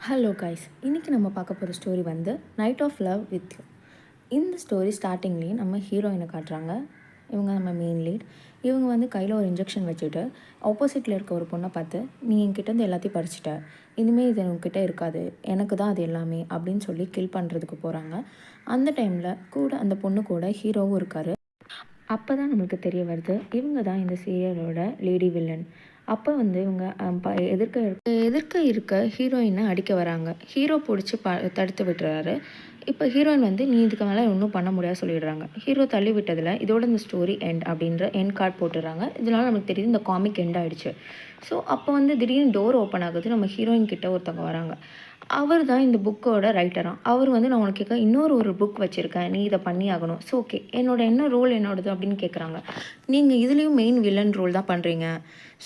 Hello guys, இன்றைக்கி நம்ம பார்க்க போகிற ஸ்டோரி வந்து night of love with you. இந்த ஸ்டோரி ஸ்டார்டிங்லேயே நம்ம ஹீரோயினை காட்டுறாங்க. இவங்க நம்ம மெயின் லீட். இவங்க வந்து கையில் ஒரு இன்ஜெக்ஷன் வச்சுட்டு ஆப்போசிட்டில் இருக்க ஒரு பொண்ணை பார்த்து, நீ என்கிட்டேருந்து எல்லாத்தையும் பறிச்சிட்ட, இனிமேல் இது உங்ககிட்ட இருக்காது, எனக்கு தான் அது எல்லாமே அப்படின்னு சொல்லி கில் பண்ணுறதுக்கு போகிறாங்க. அந்த டைமில் கூட அந்த பொண்ணு கூட ஹீரோவும் இருக்கார். அப்போ தான் நம்மளுக்கு தெரிய வருது, இவங்க தான் இந்த சீரியலோட லேடி வில்லன். அப்போ வந்து இவங்க எதிர்க்க இருக்க ஹீரோயினை அடிக்க வராங்க. ஹீரோ பிடிச்சி தடுத்து விட்டுறாரு. இப்போ ஹீரோயின் வந்து நீ இதுக்கு மேலே ஒன்றும் பண்ண முடியாது சொல்லிடுறாங்க. ஹீரோ தள்ளி விட்டதில் இதோட இந்த ஸ்டோரி எண்ட் அப்படின்ற எண்ட் கார்டு போட்டுடுறாங்க. இதனால நமக்கு தெரியுது இந்த காமிக் எண்ட் ஆகிடுச்சு. ஸோ அப்போ வந்து திடீர்னு டோர் ஓப்பன் ஆகுது. நம்ம ஹீரோயின் கிட்ட ஒருத்தவங்க வராங்க. அவர் தான் இந்த புக்கோட ரைட்டராக. அவர் வந்து நான் உனக்கு கேட்க இன்னொரு புக் வச்சுருக்கேன், நீ இதை பண்ணி ஆகணும். ஸோ ஓகே, என்ன ரோல் என்னோடது அப்படின்னு கேட்குறாங்க. நீங்கள் இதுலேயும் மெயின் வில்லன் ரோல் தான் பண்ணுறீங்க,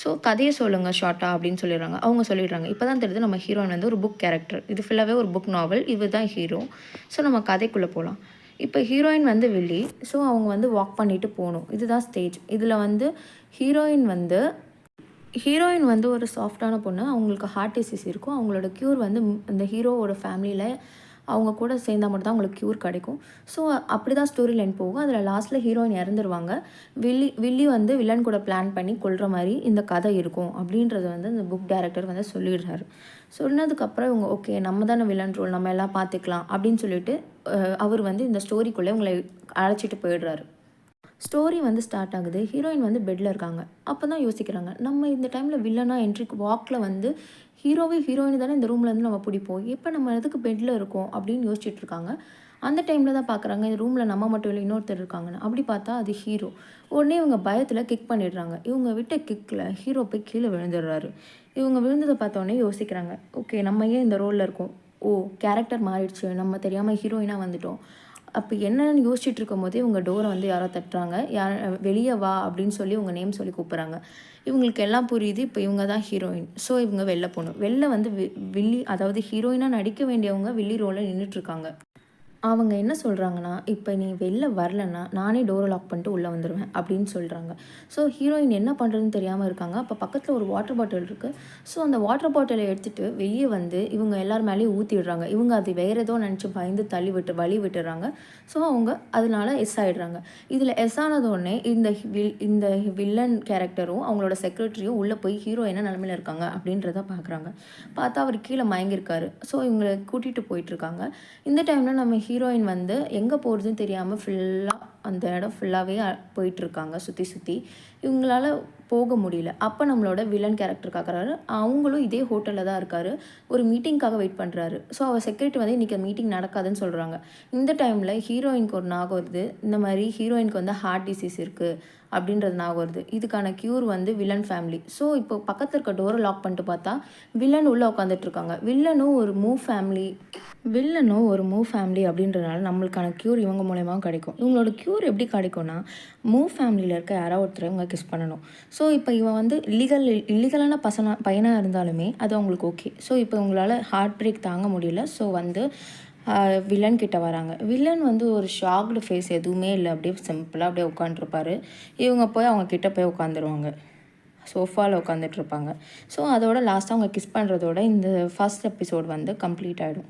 ஸோ கதையை சொல்லுங்கள் ஷார்ட்டாக அப்படின்னு சொல்லிடுறாங்க. அவங்க சொல்லிடுறாங்க, இப்போ தான் தெரியுது நம்ம ஹீரோயின் வந்து ஒரு புக் கேரக்டர், இது ஃபுல்லாகவே ஒரு புக் நாவல், இவர் தான் ஹீரோ. ஸோ நம்ம கதைக்குள்ளே போகலாம். இப்போ ஹீரோயின் வந்து வில்லி. ஸோ அவங்க வந்து வாக் பண்ணிவிட்டு போகணும். இதுதான் ஸ்டேஜ். இதில் வந்து ஹீரோயின் வந்து ஒரு சாஃப்டான பொண்ணு. அவங்களுக்கு ஹார்ட் டிசீஸ் இருக்கும். அவங்களோட க்யூர் வந்து இந்த ஹீரோவோட ஃபேமிலியில் அவங்க கூட சேர்ந்தால் மட்டும் தான் அவங்களுக்கு க்யூர் கிடைக்கும். ஸோ அப்படி தான் ஸ்டோரி லைன் போகும். அதில் லாஸ்ட்டில் ஹீரோயின் இறந்துருவாங்க. வில்லி வந்து வில்லன் கூட பிளான் பண்ணி கொல்கிற மாதிரி இந்த கதை இருக்கும் அப்படின்றது வந்து இந்த புக் டைரக்டர் வந்து சொல்லிடுறாரு. சொன்னதுக்கப்புறம் இவங்க ஓகே, நம்ம தானே வில்லன் ரோல், நம்ம எல்லாம் பார்த்துக்கலாம் அப்படின்னு சொல்லிட்டு அவர் வந்து இந்த ஸ்டோரிக்குள்ளே உங்களை அழைச்சிட்டு போயிடுறாரு. ஸ்டோரி வந்து ஸ்டார்ட் ஆகுது. ஹீரோயின் வந்து பெட்டில் இருக்காங்க. அப்போ தான் யோசிக்கிறாங்க, நம்ம இந்த டைமில் வில்லனாக என்ட்ரிக்கு வாக்கில் வந்து ஹீரோயின் தானே இந்த ரூமில் வந்து நம்ம பிடிப்போம், இப்போ நம்ம எதுக்கு பெட்டில் இருக்கோம் அப்படின்னு யோசிச்சுட்டு இருக்காங்க. அந்த டைமில் தான் பார்க்குறாங்க, இந்த ரூமில் நம்ம மட்டும் இல்லை இன்னொருத்தர் இருக்காங்கன்னு. அப்படி பார்த்தா அது ஹீரோ. உடனே இவங்க பயத்தில் கிக் பண்ணிடுறாங்க. இவங்க விட்ட கிக்கில் ஹீரோ போய் கீழே விழுந்துடுறாரு. இவங்க விழுந்ததை பார்த்தோன்னே யோசிக்கிறாங்க, ஓகே நம்ம ஏன் இந்த ரோலில் இருக்கோம், ஓ கேரக்டர் மாறிடுச்சு, நம்ம தெரியாமல் ஹீரோயினாக வந்துட்டோம். அப்போ என்னென்னு யோசிச்சுட்டு இருக்கும் போதே இவங்க டோரை வந்து யாரோ தட்டுறாங்க. வெளியே வா அப்படின்னு சொல்லி உங்கள் நேம் சொல்லி கூப்பிட்றாங்க. இவங்களுக்கு எல்லாம் புரியுது, இப்போ இவங்க தான் ஹீரோயின். ஸோ இவங்க வெளில போகணும். வெளில வந்து வில்லி, அதாவது ஹீரோயினாக நடிக்க வேண்டியவங்க வில்லி ரோலில் நின்றுட்டுருக்காங்க. அவங்க என்ன சொல்கிறாங்கன்னா, இப்போ நீ வெளில வரலன்னா நானே டோரை லாக் பண்ணிட்டு உள்ளே வந்துடுவேன் அப்படின்னு சொல்கிறாங்க. ஸோ ஹீரோயின் என்ன பண்ணுறதுன்னு தெரியாமல் இருக்காங்க. அப்போ பக்கத்தில் ஒரு வாட்டர் பாட்டில் இருக்குது. ஸோ அந்த வாட்டர் பாட்டிலை எடுத்துகிட்டு வெளியே வந்து இவங்க எல்லார் மேலேயும் ஊற்றிடுறாங்க. இவங்க அது வேறு ஏதோ நினச்சி பயந்து வழி விட்டுடுறாங்க. ஸோ அவங்க அதனால எஸ் ஆகிடுறாங்க. இதில் எஸ் ஆனதோடனே இந்த வில்லன் கேரக்டரும் அவங்களோட செக்ரட்டரியும் உள்ளே போய் ஹீரோ என்ன நிலமையில இருக்காங்க அப்படின்றத பார்க்குறாங்க. பார்த்தா அவர் கீழே மயங்கியிருக்காரு. ஸோ இவங்களை கூட்டிகிட்டு போயிட்டுருக்காங்க. இந்த டைமில் நம்ம ஹீரோயின் வந்து எங்கே போகிறதுன்னு தெரியாமல் ஃபுல்லாக அந்த இடம் ஃபுல்லாகவே போயிட்டுருக்காங்க சுற்றி. இவங்களால போக முடியல. அப்போ நம்மளோட வில்லன் கேரக்டர் பார்க்குறாரு. அவங்களும் இதே ஹோட்டலில் தான் இருக்கார். ஒரு மீட்டிங்காக வெயிட் பண்ணுறாரு. ஸோ அவர் செக்ரட்டரி வந்து இன்றைக்கி மீட்டிங் நடக்காதுன்னு சொல்கிறாங்க. இந்த டைமில் ஹீரோயினுக்கு ஒரு ஞாபகம் வருது, இந்த மாதிரி ஹீரோயினுக்கு வந்து ஹார்ட் டிசீஸ் இருக்குது அப்படின்றது ஞாபகம் வருது. இதுக்கான க்யூர் வந்து வில்லன் ஃபேமிலி. ஸோ இப்போ பக்கத்தில் இருக்க டோரை லாக் பண்ணிட்டு பார்த்தா வில்லன் உள்ளே உட்காந்துட்ருக்காங்க. வில்லனும் ஒரு மூவ் ஃபேமிலி அப்படின்றதுனால நம்மளுக்கான க்யூர் இவங்க மூலயமாவும் கிடைக்கும். இவங்களோட க்யூர் எப்படி கிடைக்கும்னா, மூவ் ஃபேமிலியில் இருக்க யாராவது ஒருத்தர் இவங்க கிஸ் பண்ணணும். ஸோ இப்போ இவன் வந்து இல்லீகலான பையனாக இருந்தாலுமே அது அவங்களுக்கு ஓகே. ஸோ இப்போ இவங்களால ஹார்ட் பிரேக் தாங்க முடியல. ஸோ வந்து வில்லன் கிட்ட வராங்க. வில்லன் வந்து ஒரு ஷாக்டு ஃபேஸ், எதுவுமே இல்லை, அப்படியே சிம்பிளாக அப்படியே உட்காந்துருப்பாரு. இவங்க போய் அவங்க கிட்ட போய் உட்காந்துருவாங்க. சோஃபாவில் உட்காந்துட்ருப்பாங்க. ஸோ அதோட லாஸ்ட்டாக அவங்க கிஸ் பண்ணுறதோட இந்த ஃபர்ஸ்ட் எபிசோட் வந்து கம்ப்ளீட் ஆகிடும்.